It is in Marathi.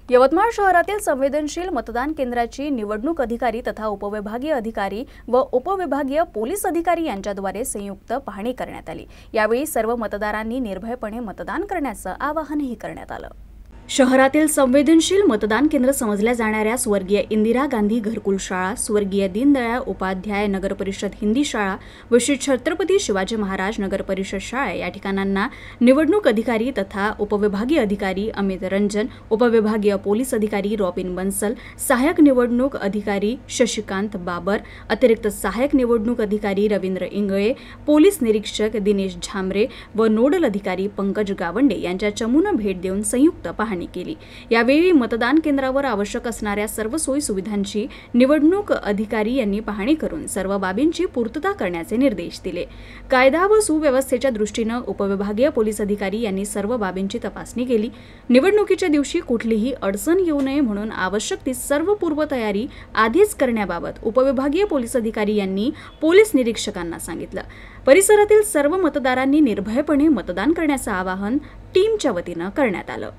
यवतमाळ शहरातील संवेदनशील मतदान केंद्राची निवडणूक अधिकारी तथा उपविभागीय अधिकारी व उपविभागीय पोलीस अधिकारी यांच्याद्वारे संयुक्त पाहणी करण्यात आली। यावेळी सर्व मतदारांनी निर्भयपणे मतदान करण्याचं आवाहनही करण्यात आलं। शहरातील संवेदनशील मतदान केंद्र समजल्या जाणाऱ्या स्वर्गीय इंदिरा गांधी घरकुल शाळा, स्वर्गीय दीनदयाळ उपाध्याय नगर परिषद हिंदी शाळा व श्री छत्रपती शिवाजी महाराज नगर परिषद शाळा या ठिकाणांना निवडणूक अधिकारी तथा उपविभागीय अधिकारी अमित रंजन, उपविभागीय पोलीस अधिकारी रॉबिन बन्सल, सहाय्यक निवडणूक अधिकारी शशिकांत बाबर, अतिरिक्त सहाय्यक निवडणूक अधिकारी रवींद्र इंगळे, पोलीस निरीक्षक दिनेश झांबरे व नोडल अधिकारी पंकज गावंडे यांच्या चमूने भेट देऊन संयुक्त पाहणी केली। यावेळी मतदान केंद्रावर आवश्यक असणाऱ्या सर्व सोयी सुविधांची निवडणूक अधिकारी यांनी पाहणी करून सर्व बाबींची पूर्तता करण्याचे निर्देश दिले। कायदा व सुव्यवस्थेच्या दृष्टीने उपविभागीय पोलीस अधिकारी यांनी सर्व बाबींची तपासणी केली। निवडणुकीच्या दिवशी कुठलीही अडचण येऊ नये म्हणून आवश्यक ती सर्व पूर्वतयारी आधीच करण्याबाबत उपविभागीय पोलीस अधिकारी यांनी पोलीस निरीक्षकांना सांगितलं। परिसरातील सर्व मतदारांनी निर्भयपणे मतदान करण्याचं आवाहन टीमच्या वतीने करण्यात आलं।